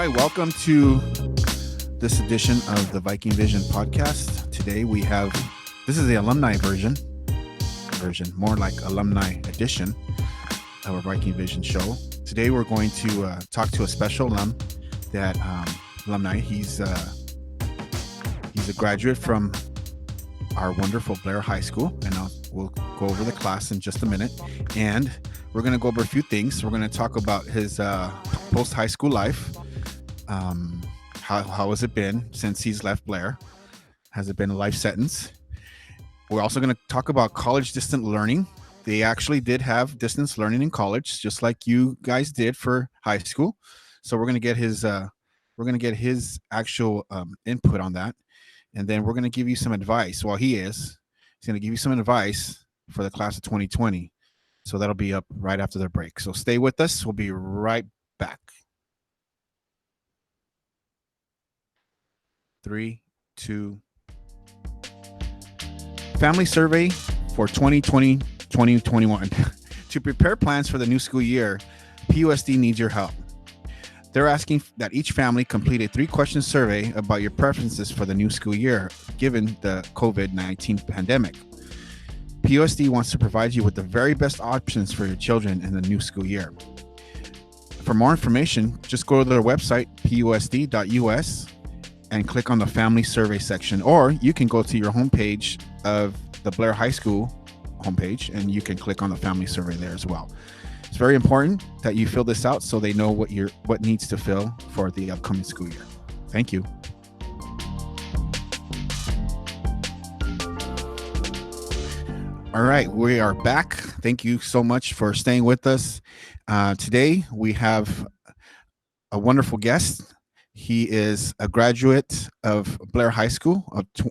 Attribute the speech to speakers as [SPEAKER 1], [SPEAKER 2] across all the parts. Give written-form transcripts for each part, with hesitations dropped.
[SPEAKER 1] right, welcome to this edition of the Viking Vision Podcast. Today we have, this is the alumni version, more like alumni edition of our Viking Vision show. Today we're going to talk to a special alumni. He's a graduate from our wonderful Blair High School, and we'll go over the class in just a minute. And we're going to go over a few things. We're going to talk about his post-high school life. How has it been since he's left Blair? Has it been a life sentence? We're also going to talk about college distant learning. They actually did have distance learning in college, just like you guys did for high school. So we're going to get his actual input on that, and then we're going to give you some advice. Well, he's going to give you some advice for the class of 2020. So that'll be up right after the break. So stay with us. We'll be right back. 3, 2. Family survey for 2020-2021. To prepare plans for the new school year, PUSD needs your help. They're asking that each family complete a 3-question survey about your preferences for the new school year, given the COVID-19 pandemic. PUSD wants to provide you with the very best options for your children in the new school year. For more information, just go to their website, pusd.us, and click on the family survey section, or you can go to your homepage of the Blair High School homepage, and you can click on the family survey there as well. It's very important that you fill this out so they know what needs to fill for the upcoming school year. Thank you. All right, we are back. Thank you so much for staying with us. Today, we have a wonderful guest. He is a graduate of Blair High School.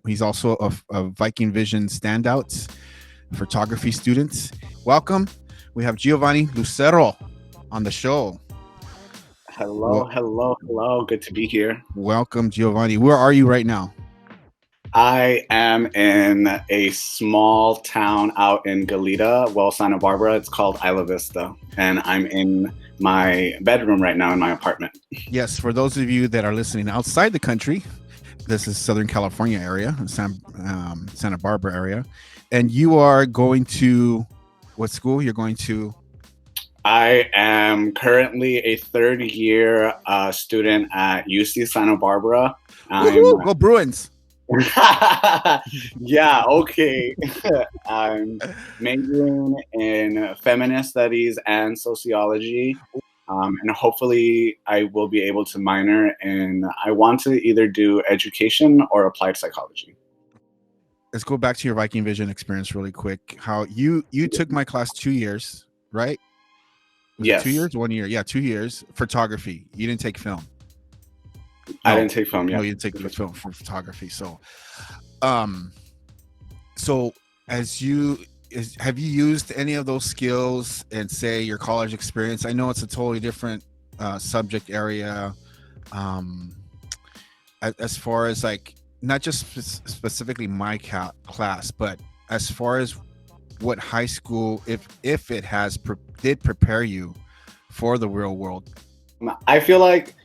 [SPEAKER 1] He's also a Viking Vision standouts photography student. Welcome. We have Geovany Lucero on the show.
[SPEAKER 2] Hello. Good to be here.
[SPEAKER 1] Welcome, Geovany. Where are you right now?
[SPEAKER 2] I am in a small town out in Goleta, Santa Barbara. It's called Isla Vista, and I'm in my bedroom right now in my apartment.
[SPEAKER 1] Yes, for those of you that are listening outside the country, this is Southern California area, Santa Barbara area, and you are going to what school? You're going to?
[SPEAKER 2] I am currently a third-year student at UC Santa Barbara.
[SPEAKER 1] Go Bruins!
[SPEAKER 2] Yeah, okay. I'm majoring in feminist studies and sociology, and hopefully I will be able to minor in, I want to either do education or applied psychology.
[SPEAKER 1] Let's go back to your Viking Vision experience really quick. How you took my class 2 years, right? Was
[SPEAKER 2] yes.
[SPEAKER 1] It 2 years, 1 year? Yeah, 2 years. Photography. You didn't take film.
[SPEAKER 2] I didn't take film. Yeah,
[SPEAKER 1] no, you didn't take the film for photography. So, have you used any of those skills in, say, your college experience? I know it's a totally different subject area. As far as like not just specifically my class, but as far as what high school, if it has did prepare you for the real world.
[SPEAKER 2] I feel like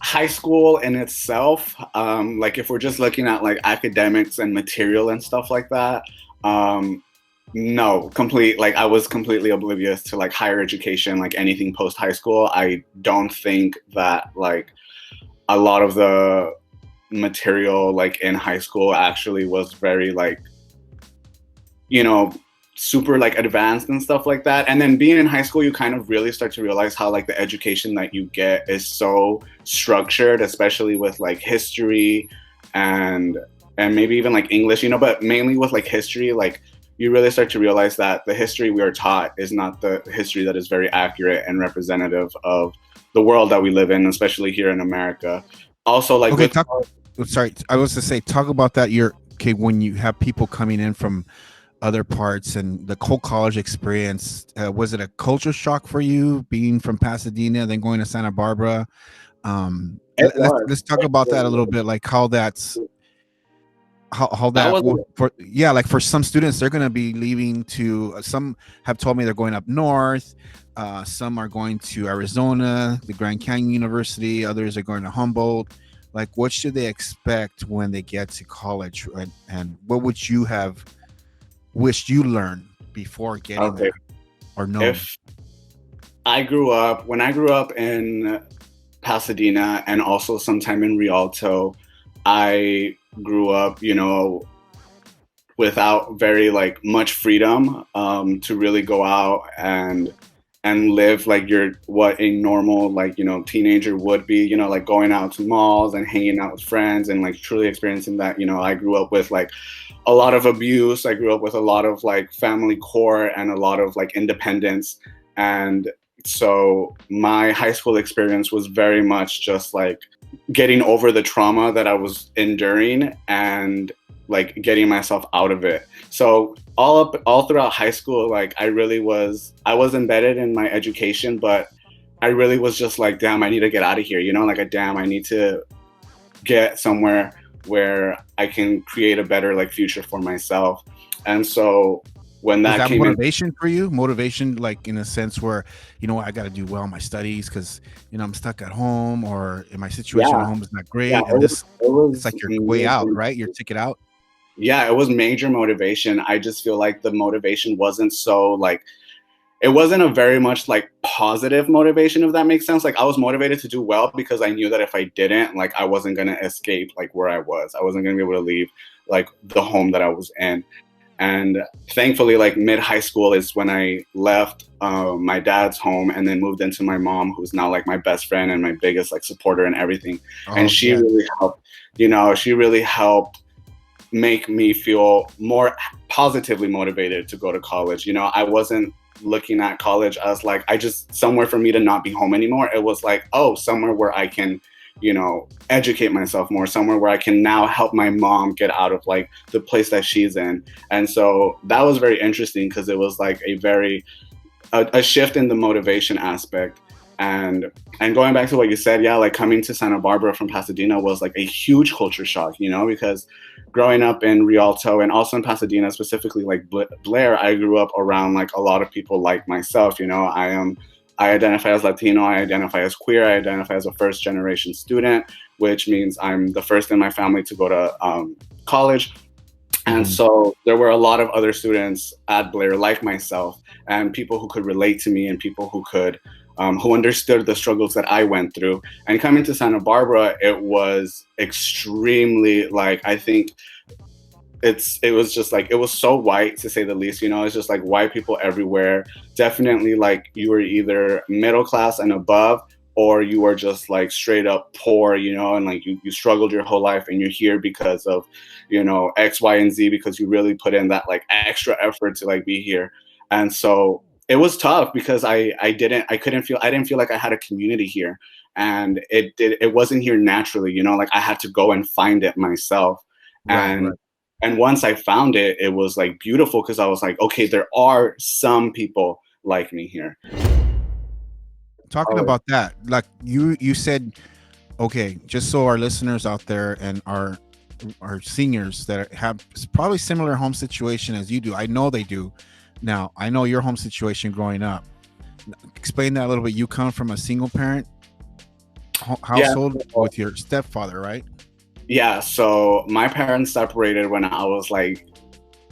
[SPEAKER 2] high school in itself, like if we're just looking at like academics and material and stuff like that, I was completely oblivious to like higher education, like anything post high school. I don't think that like a lot of the material like in high school actually was very like, super like advanced and stuff like that. And then being in high school, you kind of really start to realize how like the education that you get is so structured, especially with like history and maybe even like English, but mainly with like history, like you really start to realize that the history we are taught is not the history that is very accurate and representative of the world that we live in, especially here in America. Also, like,
[SPEAKER 1] okay, I was to say, talk about that. When you have people coming in from other parts and the whole college experience, was it a culture shock for you being from Pasadena, then going to Santa Barbara? Let's talk about that a little bit, like how that's how
[SPEAKER 2] That
[SPEAKER 1] that
[SPEAKER 2] was
[SPEAKER 1] for, yeah, like for some students they're going to be leaving to some have told me they're going up north, some are going to Arizona, the Grand Canyon University, others are going to Humboldt. Like, what should they expect when they get to college, and what would you have wished you learned before getting
[SPEAKER 2] okay.
[SPEAKER 1] there or known?
[SPEAKER 2] If when I grew up in Pasadena and also sometime in Rialto, I grew up, without very like much freedom to really go out and live like what a normal like teenager would be, like going out to malls and hanging out with friends and like truly experiencing that. I grew up with like a lot of abuse. I grew up with a lot of like family core and a lot of like independence. And so my high school experience was very much just like getting over the trauma that I was enduring and like getting myself out of it. So all throughout high school, like I was embedded in my education, but I really was just like, damn, I need to get out of here, like damn, I need to get somewhere where I can create a better like future for myself. And so when that came
[SPEAKER 1] motivation for you, motivation like in a sense where I got to do well in my studies because I'm stuck at home, or in my situation at home is not great, and it's like your way out, right? Your ticket out.
[SPEAKER 2] Yeah, it was major motivation. I just feel like the motivation wasn't so like, it wasn't a very much like positive motivation, if that makes sense. Like I was motivated to do well because I knew that if I didn't, like I wasn't going to escape like where I was. I wasn't going to be able to leave like the home that I was in. And thankfully, like mid high school is when I left my dad's home and then moved into my mom, who's now like my best friend and my biggest like supporter and everything. And she really helped, make me feel more positively motivated to go to college. I wasn't looking at college as like, somewhere for me to not be home anymore. It was like, oh, somewhere where I can, educate myself more, somewhere where I can now help my mom get out of like the place that she's in. And so that was very interesting because it was like a shift in the motivation aspect. And going back to what you said, yeah, like coming to Santa Barbara from Pasadena was like a huge culture shock, because growing up in Rialto and also in Pasadena, specifically like Blair, I grew up around like a lot of people like myself. I identify as Latino, I identify as queer, I identify as a first generation student, which means I'm the first in my family to go to college. And so there were a lot of other students at Blair like myself, and people who could relate to me and people who could who understood the struggles that I went through. And coming to Santa Barbara, it was extremely like, I think it was just like, it was so white, to say the least. It's just like white people everywhere. Definitely like you were either middle class and above, or you were just like straight up poor, and like you struggled your whole life and you're here because of, X, Y, and Z, because you really put in that like extra effort to like be here. And so it was tough because I didn't feel like I had a community here, and it wasn't here naturally, like I had to go and find it myself. Right. And once I found it, it was like beautiful because I was like, okay, there are some people like me here.
[SPEAKER 1] Talking about that, like you said, okay, just so our listeners out there and our seniors that have probably similar home situation as you do, I know they do. Now, I know your home situation growing up. Explain that a little bit. You come from a single parent household with your stepfather, right?
[SPEAKER 2] Yeah. So my parents separated when I was like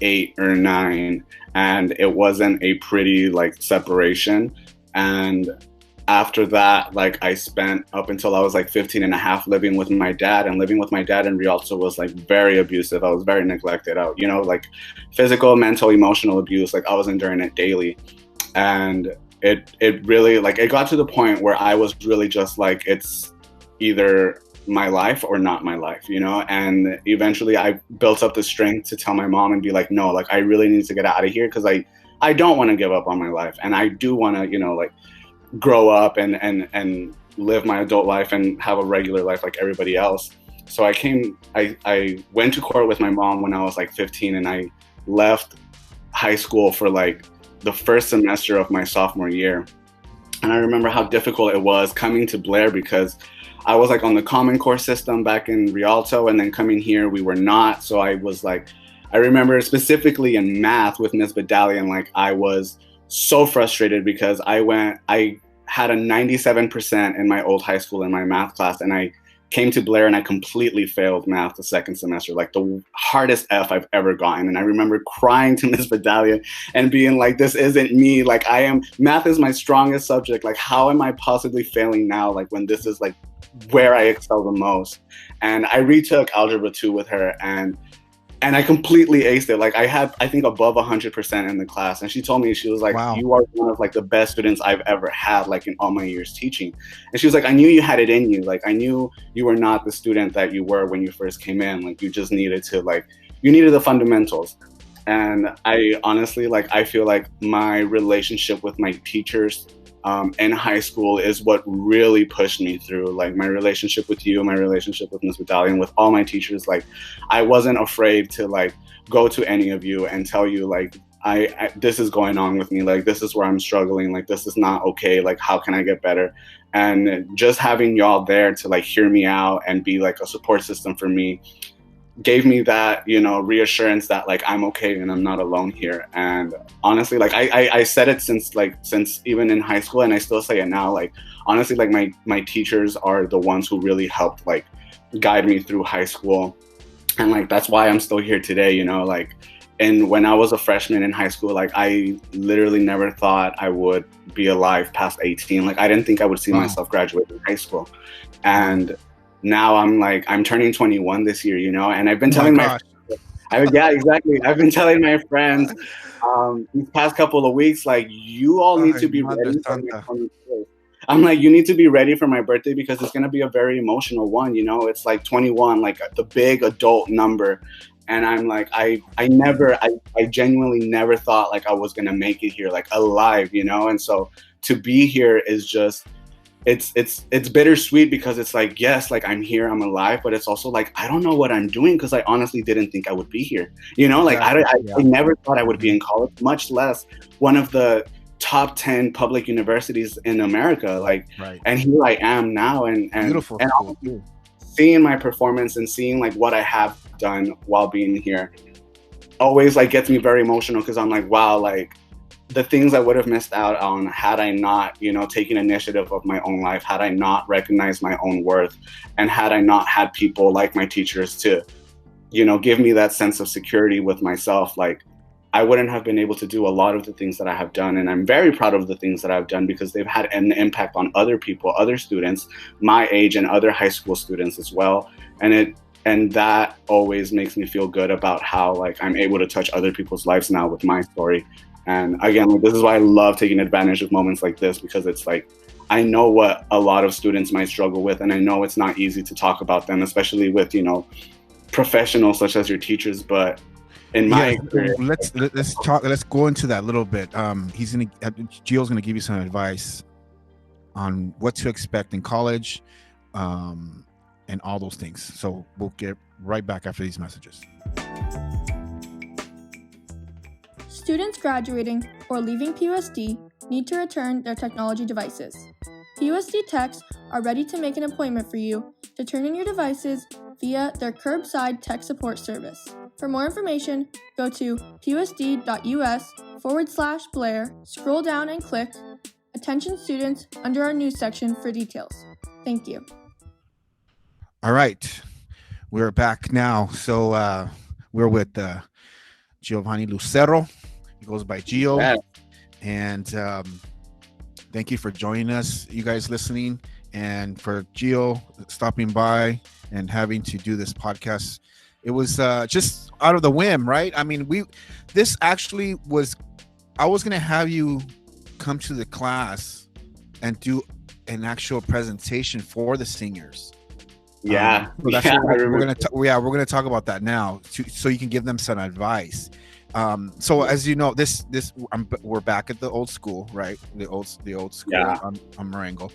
[SPEAKER 2] 8 or 9, and it wasn't a pretty like separation. And after that, like I spent up until I was like 15 and a half living with my dad, and living with my dad in Rialto was like very abusive. I was very neglected out, like physical, mental, emotional abuse. Like I was enduring it daily. And it really like, it got to the point where I was really just like, it's either my life or not my life, and eventually I built up the strength to tell my mom and be like, no, like I really need to get out of here because I don't want to give up on my life, and I do want to, like grow up and live my adult life and have a regular life like everybody else. So I went to court with my mom when I was like 15, and I left high school for like the first semester of my sophomore year. And I remember how difficult it was coming to Blair because I was like on the Common Core system back in Rialto, and then coming here, we were not. So I was like, I remember specifically in math with Miss Badalian, like I was so frustrated because I had a 97% in my old high school in my math class, and I came to Blair and I completely failed math the second semester, like the hardest F I've ever gotten. And I remember crying to Miss Badalian and being like, this isn't me. Like math is my strongest subject. Like, how am I possibly failing now? Like when this is like where I excel the most. And I retook Algebra 2 with her, and I completely aced it. Like I had, I think, above 100% in the class. And she told me, she was like,
[SPEAKER 1] wow,
[SPEAKER 2] you are one of like the best students I've ever had, like in all my years teaching. And she was like, I knew you had it in you. Like I knew you were not the student that you were when you first came in. Like you just needed to you needed the fundamentals. And I honestly, like, I feel like my relationship with my teachers in high school is what really pushed me through. Like my relationship with you, my relationship with Miss Medallion, with all my teachers, like I wasn't afraid to like go to any of you and tell you like I this is going on with me, like this is where I'm struggling, like this is not okay, like how can I get better? And just having y'all there to like hear me out and be like a support system for me gave me that, you know, reassurance that like I'm okay and I'm not alone here. And honestly, like I said it since even in high school, and I still say it now, like honestly, like my teachers are the ones who really helped like guide me through high school. And like that's why I'm still here today, you know, like. And when I was a freshman in high school, like I literally never thought I would be alive past 18. Like I didn't think I would see myself graduating high school. And now I'm turning 21 this year, you know, and I've been telling yeah, exactly. I've been telling my friends these past couple of weeks, like, you all need to be ready for my 21st. I'm like, you need to be ready for my birthday because it's going to be a very emotional one. You know, it's like 21, like the big adult number. And I'm like, I genuinely never thought like I was going to make it here, like alive, you know? And so to be here is just, it's bittersweet because it's like, yes, like I'm here, I'm alive, but it's also like, I don't know what I'm doing because I honestly didn't think I would be here. You know, like I never thought I would be in college, much less one of the top 10 public universities in America. Like, and here I am now, and
[SPEAKER 1] beautiful
[SPEAKER 2] and
[SPEAKER 1] school.
[SPEAKER 2] Seeing my performance and seeing like what I have done while being here always like gets me very emotional because I'm like, wow, like the things I would have missed out on had I not, you know, taken initiative of my own life, had I not recognized my own worth, and had I not had people like my teachers to, you know, give me that sense of security with myself, like I wouldn't have been able to do a lot of the things that I have done. And I'm very proud of the things that I've done because they've had an impact on other people, other students my age and other high school students as well. And that always makes me feel good about how like I'm able to touch other people's lives now with my story. And again, like, this is why I love taking advantage of moments like this, because it's like, I know what a lot of students might struggle with, and I know it's not easy to talk about them, especially with, you know, professionals such as your teachers. But in my experience,
[SPEAKER 1] let's go into that a little bit. Gio's gonna give you some advice on what to expect in college, and all those things. So we'll get right back after these messages.
[SPEAKER 3] Students graduating or leaving PUSD need to return their technology devices. PUSD techs are ready to make an appointment for you to turn in your devices via their curbside tech support service. For more information, go to pusd.us/Blair, scroll down and click Attention Students under our news section for details. Thank you.
[SPEAKER 1] All right, we're back now. So we're with Geovany Lucero. He goes by Gio.
[SPEAKER 2] Yeah.
[SPEAKER 1] And thank you for joining us, you guys listening, and for Gio stopping by and having to do this podcast. It was just out of the whim, right? I mean, this actually was, I was going to have you come to the class and do an actual presentation for the seniors.
[SPEAKER 2] Yeah.
[SPEAKER 1] So that's we're going to talk about that now so you can give them some advice. So as you know, we're back at the old school, right? The old school on Marengo.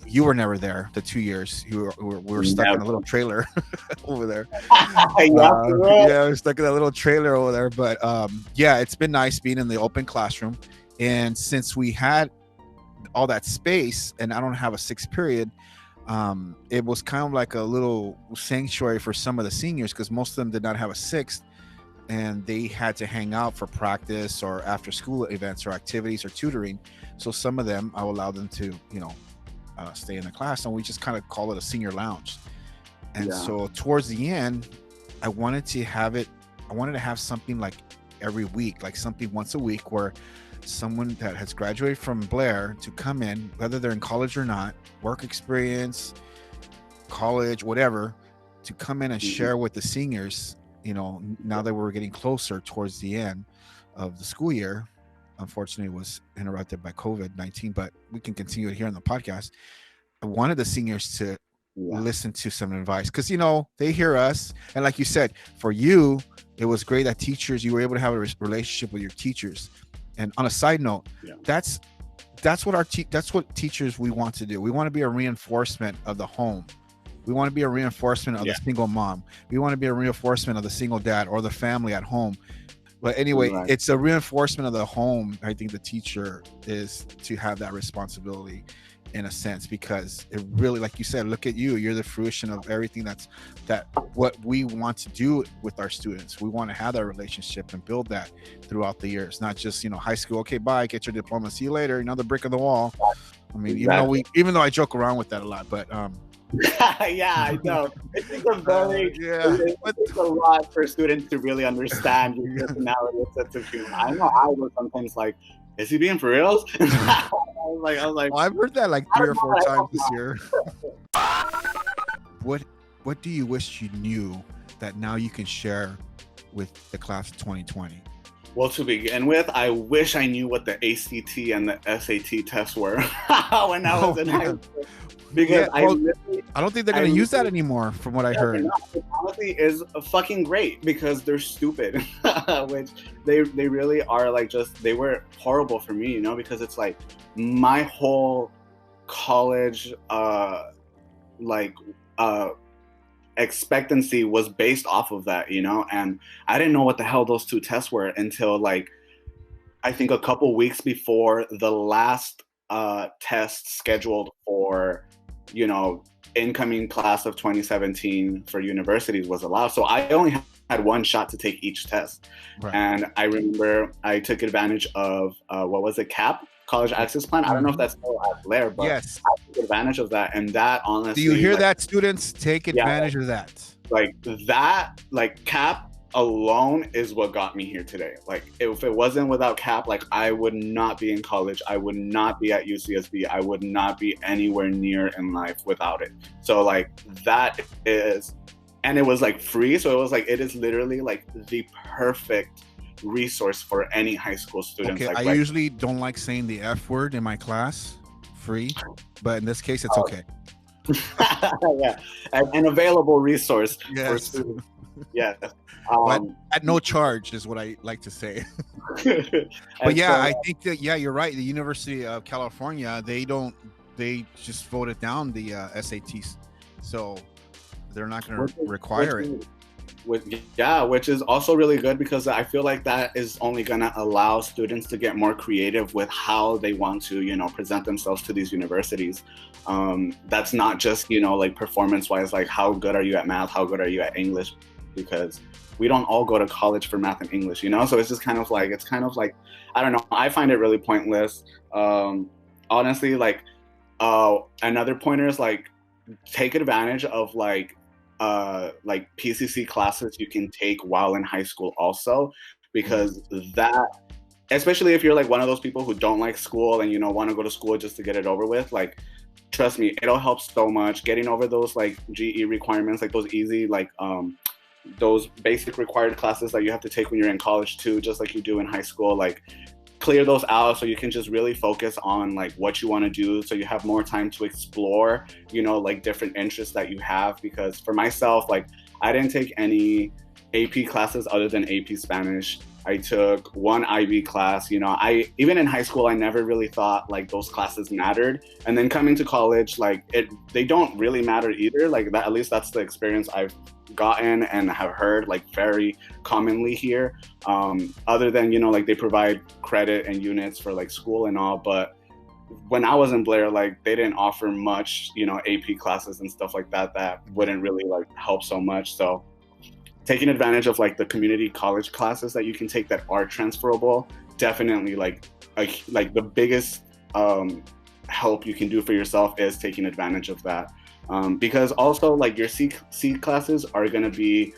[SPEAKER 1] You were never there the 2 years. We were stuck in a little trailer over there. We're stuck in a little trailer over there. But yeah, it's been nice being in the open classroom. And since we had all that space and I don't have a sixth period, it was kind of like a little sanctuary for some of the seniors because most of them did not have a sixth, and they had to hang out for practice or after school events or activities or tutoring. So some of them, I would allow them to, stay in the class, and we just kind of call it a senior lounge. And so towards the end, I wanted to have something like every week, like something once a week where someone that has graduated from Blair to come in, whether they're in college or not, work experience, college, whatever, to come in and share with the seniors, now that we're getting closer towards the end of the school year. Unfortunately, it was interrupted by COVID-19, but we can continue it here on the podcast. I wanted the seniors to listen to some advice because, they hear us. And like you said, for you, it was great that you were able to have a relationship with your teachers. And on a side note, that's what teachers we want to do. We want to be a reinforcement of the home. We want to be a reinforcement of the single mom. We want to be a reinforcement of the single dad or the family at home. But anyway, it's a reinforcement of the home. I think the teacher is to have that responsibility in a sense, because it really, like you said, look at you're the fruition of everything what we want to do with our students. We want to have that relationship and build that throughout the years, not just, high school. Okay, bye, get your diploma, see you later, another brick of the wall. I mean, even though I joke around with that a lot, but
[SPEAKER 2] yeah, I know. It takes it takes a lot for students to really understand your personality and sense of humor. I know I was sometimes like, is he being for real? I was like,
[SPEAKER 1] well, I've heard that like 3 or 4 times this year. What do you wish you knew that now you can share with the class of 2020?
[SPEAKER 2] Well, to begin with, I wish I knew what the ACT and the SAT tests were when I was in high school. Because I
[SPEAKER 1] don't think they're going to use that anymore, from what I heard.
[SPEAKER 2] It honestly is fucking great because they're stupid, which they really are. Like, they were horrible for me, because it's like my whole college expectancy was based off of that, and I didn't know what the hell those 2 tests were until like I think a couple weeks before the last test scheduled for incoming class of 2017 for universities was allowed. So I only had 1 shot to take each test. Right. And I remember I took advantage of what was it, CAP, College Access Plan. I don't know if that's still at Blair, but
[SPEAKER 1] yes,
[SPEAKER 2] I took advantage of that. And that, honestly,
[SPEAKER 1] do you hear that, students? Take advantage of that.
[SPEAKER 2] Like CAP alone is what got me here today. Like, if it wasn't without CAP, like, I would not be in college. I would not be at UCSB. I would not be anywhere near in life without it. So like that is, and it was like free. So it was like, it is literally like the perfect resource for any high school students.
[SPEAKER 1] Okay, I usually don't like saying the F word in my class, free, but in this case, it's okay.
[SPEAKER 2] Yeah, an available resource for students. Yes.
[SPEAKER 1] At no charge is what I like to say. But yeah, I think that, you're right. The University of California, they just voted down the SATs. So they're not going to require it.
[SPEAKER 2] Which is also really good because I feel like that is only going to allow students to get more creative with how they want to, present themselves to these universities. That's not just, like performance-wise, like how good are you at math, how good are you at English, because we don't all go to college for math and English, so it's just kind of like, I don't know, I find it really pointless. Honestly, like another pointer is like, take advantage of like PCC classes you can take while in high school also, because that, especially if you're like one of those people who don't like school and want to go to school just to get it over with, like, trust me, it'll help so much getting over those like GE requirements, like those easy, like those basic required classes that you have to take when you're in college too, just like you do in high school. Like, clear those out so you can just really focus on like what you want to do, so you have more time to explore, like different interests that you have. Because for myself, like, I didn't take any AP classes other than AP Spanish. I took 1 IB class. I even in high school, I never really thought like those classes mattered. And then coming to college, like they don't really matter either. Like that, at least that's the experience I've gotten and have heard like very commonly here. Other than, like they provide credit and units for like school and all, but when I was in Blair, like they didn't offer much, you know, AP classes and stuff like that wouldn't really like help so much. So taking advantage of like the community college classes that you can take that are transferable, definitely like the biggest help you can do for yourself is taking advantage of that. Because also like your C classes are going to be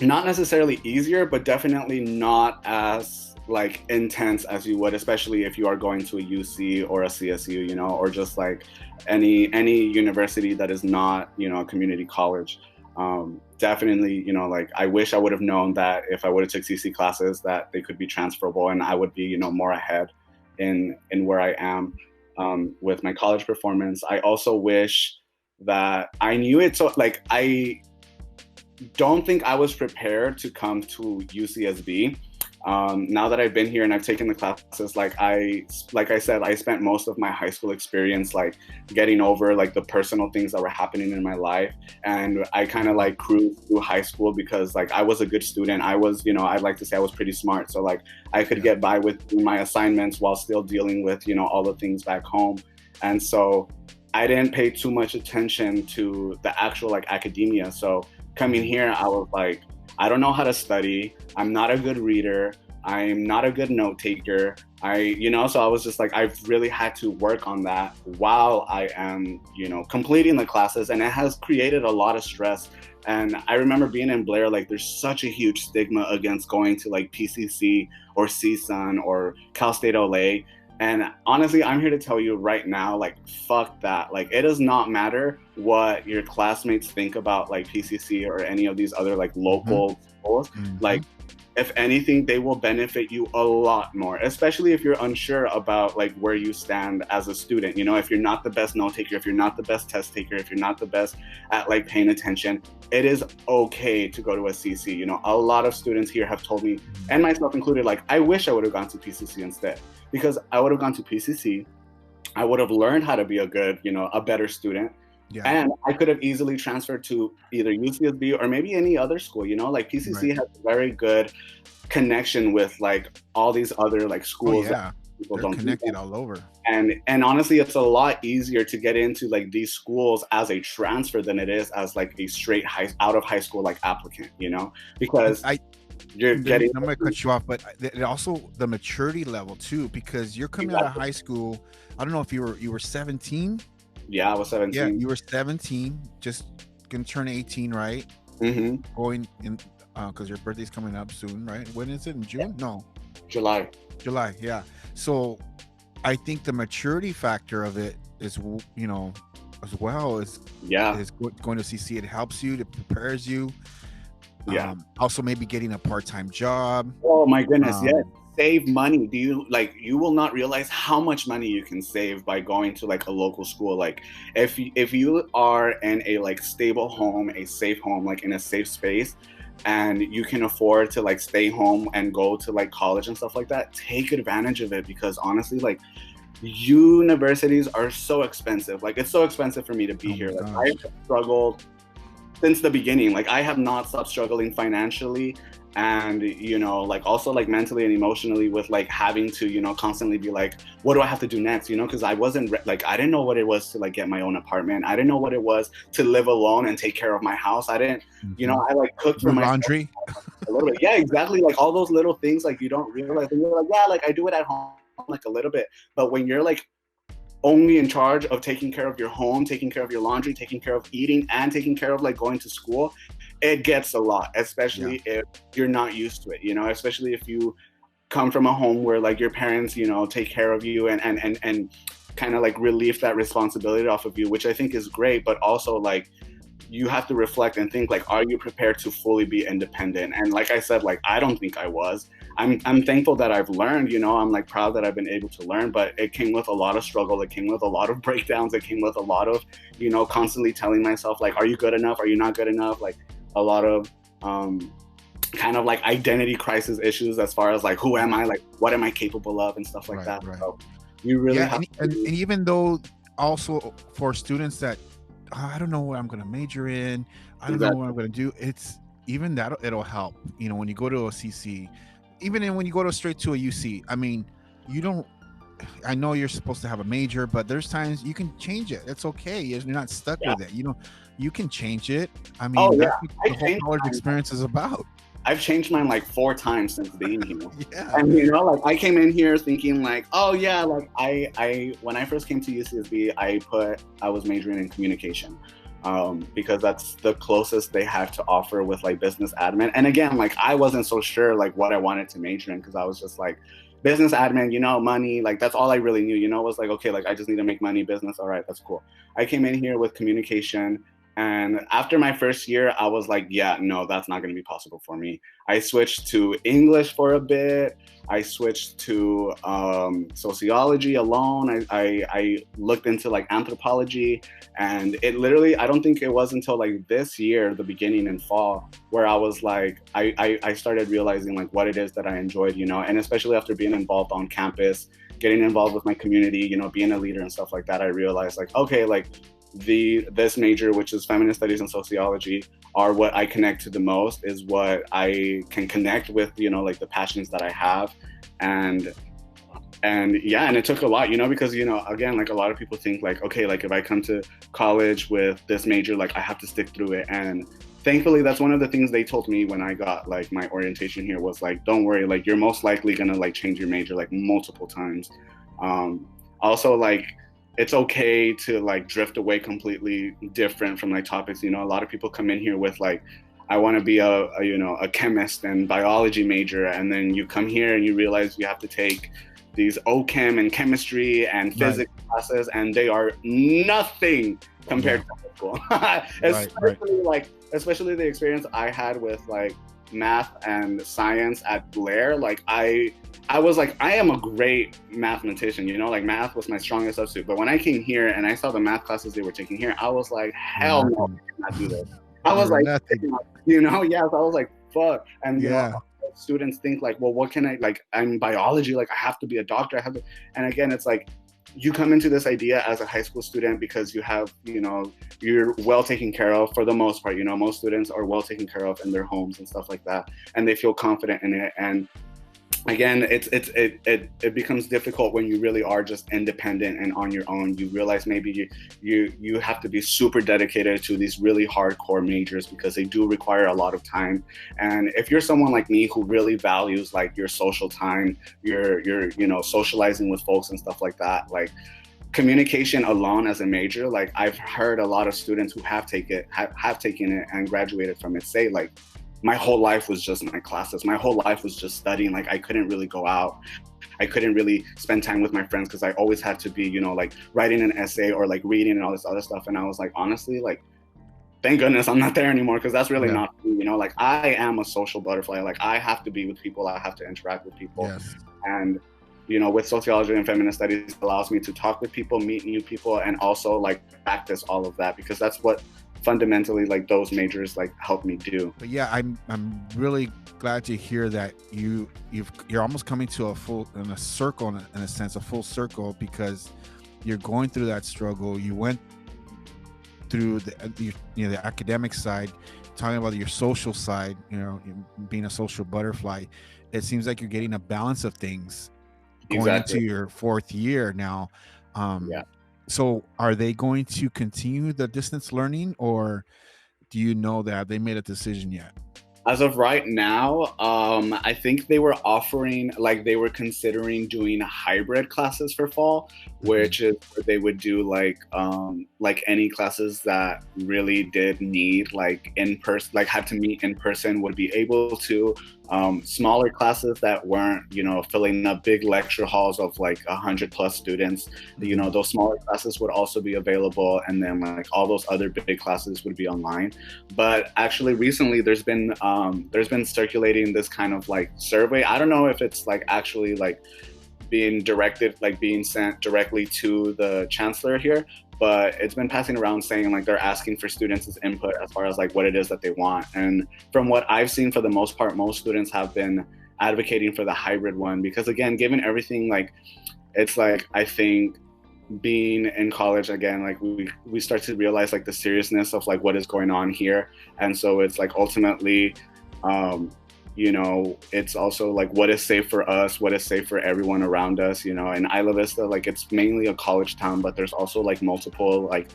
[SPEAKER 2] not necessarily easier, but definitely not as like intense as you would, especially if you are going to a UC or a CSU, you know, or just like any university that is not, you know, a community college. Definitely, you know, like I wish I would have known that if I would have took CC classes that they could be transferable and I would be, you know, more ahead in where I am with my college performance. I also wish that I knew it. So like, I don't think I was prepared to come to UCSB. Now that I've been here and I've taken the classes, like I said, I spent most of my high school experience like getting over like the personal things that were happening in my life, and I kind of like cruised through high school because like I was a good student. I was, you know, I'd like to say I was pretty smart, so like I could get by with my assignments while still dealing with, you know, all the things back home. And so I didn't pay too much attention to the actual like academia. So coming here, I was like, I don't know how to study. I'm not a good reader. I'm not a good note taker. You know, so I was just like, I've really had to work on that while I am, you know, completing the classes, and it has created a lot of stress. And I remember being in Blair, like there's such a huge stigma against going to like PCC or CSUN or Cal State LA. And honestly, I'm here to tell you right now, like, fuck that. Like, it does not matter what your classmates think about like PCC or any of these other like local schools. Like, if anything, they will benefit you a lot more, especially if you're unsure about like where you stand as a student. You know, if you're not the best note taker, if you're not the best test taker, if you're not the best at like paying attention, it is okay to go to a CC. You know, a lot of students here have told me, and myself included, like, I wish I would have gone to PCC instead, because I would have gone to PCC. I would have learned how to be a good, you know, a better student. Yeah. And I could have easily transferred to either UCSB or maybe any other school, you know, like PCC has a very good connection with like all these other like schools. That people don't connected all over. And honestly, it's a lot easier to get into like these schools as a transfer than it is as like a straight out of high school like applicant, you know, because you're getting.
[SPEAKER 1] I'm going to cut you off, but it also the maturity level too, because you're coming out of high school. I don't know if you were 17.
[SPEAKER 2] Yeah, I was 17.
[SPEAKER 1] Yeah, you were 17, just gonna turn 18, right? Going in, because your birthday's coming up soon, right? When is it? In June? No.
[SPEAKER 2] July,
[SPEAKER 1] yeah. So I think the maturity factor of it is, you know, as well as going to CC. It helps you, it prepares you. Also maybe getting a part-time job.
[SPEAKER 2] Oh my goodness, save money. You will not realize how much money you can save by going to like a local school. Like if you are in a like stable home, a safe home, like in a safe space, and you can afford to like stay home and go to like college and stuff like that, take advantage of it, because honestly, like universities are so expensive. Like it's so expensive for me to be here. Like I've struggled since the beginning. Like I have not stopped struggling financially, and you know, like also like mentally and emotionally, with like having to, you know, constantly be like, what do I have to do next, you know, because I wasn't like, I didn't know what it was to like get my own apartment. I didn't know what it was to live alone and take care of my house. I didn't, you know, I like cooked for my
[SPEAKER 1] laundry
[SPEAKER 2] a little bit. Yeah, exactly. Like all those little things, like you don't realize, and you're like, yeah, like I do it at home like a little bit, but when you're like only in charge of taking care of your home, taking care of your laundry, taking care of eating, and taking care of like going to school, it gets a lot, especially if you're not used to it, you know, especially if you come from a home where like your parents, you know, take care of you and kind of like relieve that responsibility off of you, which I think is great. But also like you have to reflect and think like, are you prepared to fully be independent? And like I said, like I don't think I was. I'm thankful that I've learned, you know, I'm like proud that I've been able to learn, but it came with a lot of struggle. It came with a lot of breakdowns. It came with a lot of, you know, constantly telling myself like, are you good enough? Are you not good enough? Like a lot of kind of like identity crisis issues as far as like, who am I? Like, what am I capable of and stuff like that. Right. So you really have
[SPEAKER 1] and even though also for students that, I don't know what I'm going to major in, I don't know what I'm going to do. It's even that it'll help, you know, when you go to a CC, even when you go straight to a UC, I mean, you don't I know you're supposed to have a major, but there's times you can change it. It's okay. You're not stuck with it. You know, you can change it. I mean, that's what the whole college experience is about.
[SPEAKER 2] I've changed mine like 4 times since being here.
[SPEAKER 1] Yeah.
[SPEAKER 2] And you know, like I came in here thinking like, oh yeah, like I when I first came to UCSB, I was majoring in communication. Because that's the closest they have to offer with like business admin. And again, like I wasn't so sure like what I wanted to major in, because I was just like, business admin, you know, money, like that's all I really knew, you know. It was like, okay, like I just need to make money, business, all right, that's cool. I came in here with communication, and after my first year, I was like, yeah, no, that's not going to be possible for me. I switched to English for a bit. I switched to sociology alone. I looked into like anthropology, and it literally, I don't think it was until like this year, the beginning in fall, where I was like, I started realizing like what it is that I enjoyed, you know, and especially after being involved on campus, getting involved with my community, you know, being a leader and stuff like that, I realized like, okay, like this major, which is feminist studies and sociology, are what I connect to the most, is what I can connect with, you know, like the passions that I have. And yeah, and it took a lot, you know, because, you know, again, like a lot of people think like, okay, like if I come to college with this major, like I have to stick through it. And thankfully, that's one of the things they told me when I got like my orientation here, was like, don't worry, like you're most likely gonna like change your major like multiple times. Also, like, it's okay to like drift away completely different from like topics. You know, a lot of people come in here with like, I want to be a chemist and biology major, and then you come here and you realize you have to take these OChem and chemistry and physics classes, and they are nothing compared to high school. Especially the experience I had with like math and science at Blair. Like I was like, I am a great mathematician, you know, like math was my strongest substitute. But when I came here and I saw the math classes they were taking here, I was like, hell no, I cannot do this. I was like, you know, yeah, so I was like, fuck. And you know, students think like, well, what can I, like, I'm biology, like I have to be a doctor. I have to, and again, it's like, you come into this idea as a high school student because you have, you know, you're well taken care of for the most part. You know, most students are well taken care of in their homes and stuff like that, and they feel confident in it. And again, it becomes difficult when you really are just independent and on your own. You realize maybe you have to be super dedicated to these really hardcore majors, because they do require a lot of time. And if you're someone like me who really values like your social time, your you know, socializing with folks and stuff like that, like communication alone as a major, like I've heard a lot of students who have taken it and graduated from it say like, my whole life was just my classes. My whole life was just studying. Like I couldn't really go out. I couldn't really spend time with my friends because I always had to be, you know, like writing an essay or like reading and all this other stuff. And I was like, honestly, like, thank goodness I'm not there anymore, because that's really not me, you know, like I am a social butterfly. Like I have to be with people. I have to interact with people. Yes. And, you know, with sociology and feminist studies, it allows me to talk with people, meet new people, and also like practice all of that, because that's what fundamentally like those majors like help me do.
[SPEAKER 1] But yeah, I'm really glad to hear that you're almost coming to a full circle, in a sense, a full circle, because you're going through that struggle. You went through the academic side, talking about your social side, you know, being a social butterfly. It seems like you're getting a balance of things going into your 4th year now. So are they going to continue the distance learning, or do you know that they made a decision yet?
[SPEAKER 2] As of right now, I think they were offering, like they were considering doing hybrid classes for fall, which is where they would do like any classes that really did need like in person, like had to meet in person, would be able to. Smaller classes that weren't, you know, filling up big lecture halls of like 100+ students, you know, those smaller classes would also be available, and then like all those other big classes would be online. But actually recently there's been circulating this kind of like survey. I don't know if it's like actually like being sent directly to the chancellor here, but it's been passing around saying like they're asking for students' input as far as like what it is that they want. And from what I've seen, for the most part, most students have been advocating for the hybrid one, because again, given everything, like it's like, I think being in college again, like we start to realize like the seriousness of like what is going on here. And so it's like ultimately it's also like what is safe for us, what is safe for everyone around us, in Isla Vista, like it's mainly a college town, but there's also like multiple like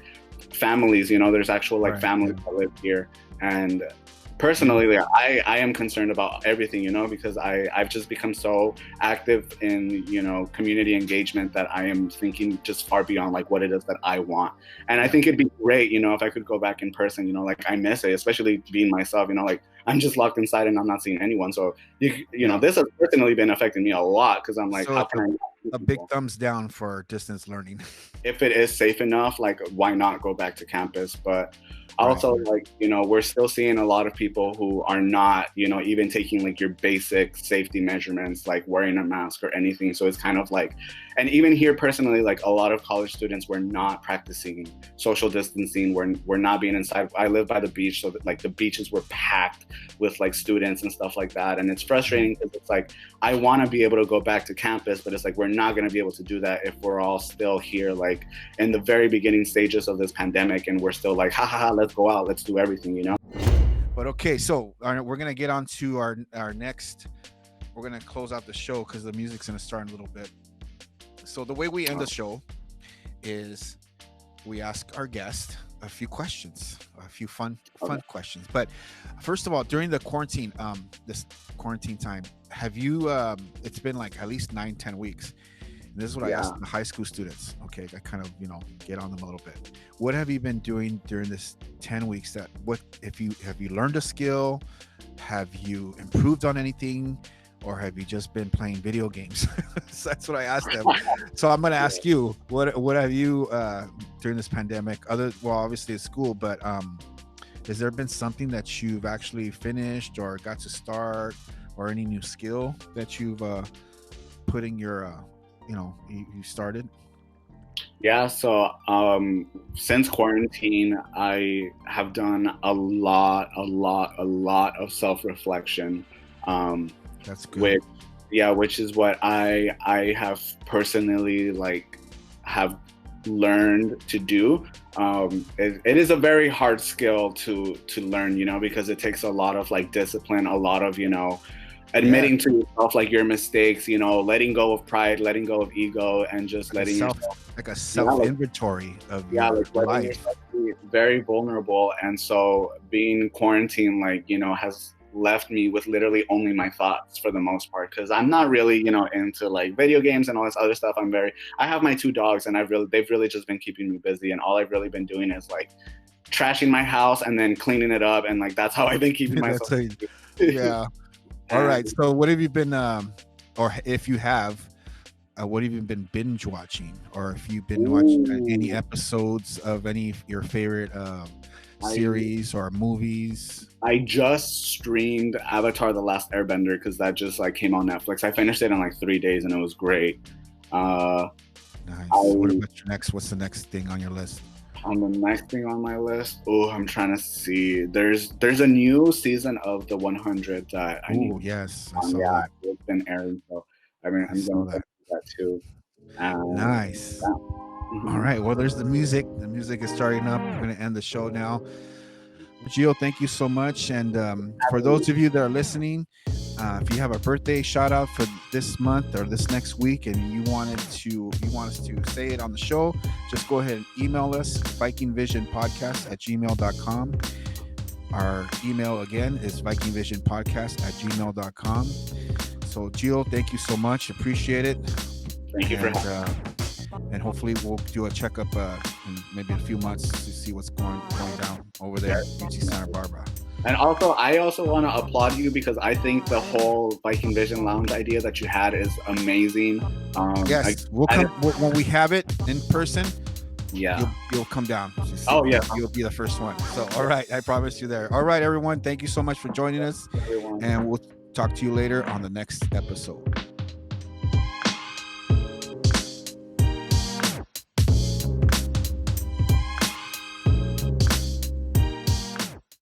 [SPEAKER 2] families, there's actual like families that live here. And personally, like, I am concerned about everything, because I've just become so active in, community engagement that I am thinking just far beyond like what it is that I want. And I think it'd be great, if I could go back in person, like I miss it, especially being myself, like I'm just locked inside and I'm not seeing anyone. So, this has personally been affecting me a lot because I'm like,
[SPEAKER 1] so
[SPEAKER 2] how can I?
[SPEAKER 1] A big thumbs down for distance learning.
[SPEAKER 2] If it is safe enough, like why not go back to campus? But also, like, we're still seeing a lot of people who are not, even taking like your basic safety measurements, like wearing a mask or anything. So it's kind of like, and even here personally, like a lot of college students were not practicing social distancing. We're not being inside. I live by the beach, so that like the beaches were packed with like students and stuff like that. And it's frustrating because it's like, I want to be able to go back to campus, but it's like, we're not going to be able to do that if we're all still here, like in the very beginning stages of this pandemic. And we're still like, let's go out, let's do everything,
[SPEAKER 1] But okay, so we're gonna get on to our next. We're gonna close out the show because the music's gonna start in a little bit. So the way we end the show is we ask our guest a few questions, a few fun questions. But first of all, during the quarantine, this quarantine time, have you? It's been like at least 9-10 weeks. This is what I asked the high school students. Okay, I kind of, get on them a little bit. What have you been doing during this 10 weeks? Have you learned a skill? Have you improved on anything? Or have you just been playing video games? So that's what I asked them. So I'm going to ask you, what have you during this pandemic? Obviously it's school, but has there been something that you've actually finished or got to start, or any new skill that you've put in your you started?
[SPEAKER 2] Yeah, so since quarantine, I have done a lot of self-reflection.
[SPEAKER 1] That's good.
[SPEAKER 2] Which is what I have personally like have learned to do. It is a very hard skill to learn, because it takes a lot of like discipline, a lot of admitting to yourself like your mistakes, letting go of pride, letting go of ego, and just
[SPEAKER 1] like
[SPEAKER 2] letting
[SPEAKER 1] yourself like a self-inventory of your life.
[SPEAKER 2] Be very vulnerable. And so being quarantined, like, has left me with literally only my thoughts for the most part, because I'm not really, into like video games and all this other stuff. I have my 2 dogs, and they've really just been keeping me busy, and all I've really been doing is like trashing my house and then cleaning it up, and like that's how I've been keeping myself busy.
[SPEAKER 1] Yeah. All right. So what have you been, or if you have, what have you been binge watching, or if you've been watching any episodes of any of your favorite series or movies?
[SPEAKER 2] I just streamed Avatar: The Last Airbender because that just like came on Netflix. I finished it in like 3 days and it was great.
[SPEAKER 1] Nice. What about your next? What's the next thing on your list?
[SPEAKER 2] On the next thing on my list, I'm trying to see. There's a new season of The 100 that I need.
[SPEAKER 1] Yes, I saw that.
[SPEAKER 2] It's been airing, so I'm going to do that too.
[SPEAKER 1] Nice. Yeah. All right. Well, there's the music. The music is starting up. We're going to end the show now. Gio, thank you so much. And for those of you that are listening, if you have a birthday shout out for this month or this next week, and you want us to say it on the show, just go ahead and email us, vikingvisionpodcast@gmail.com. Our email again is vikingvisionpodcast@gmail.com. So Gio, thank you so much. Appreciate it.
[SPEAKER 2] Thank you for having me.
[SPEAKER 1] And hopefully we'll do a checkup in maybe a few months to see what's going down over there at UC Santa Barbara. And
[SPEAKER 2] also, I want to applaud you because I think the whole Viking Vision Lounge idea that you had is amazing.
[SPEAKER 1] Yes, we'll come when we have it in person.
[SPEAKER 2] Yeah,
[SPEAKER 1] you'll come down. You'll be the first one. So, all right, I promise you there. All right, everyone, thank you so much for joining us, and we'll talk to you later on the next episode.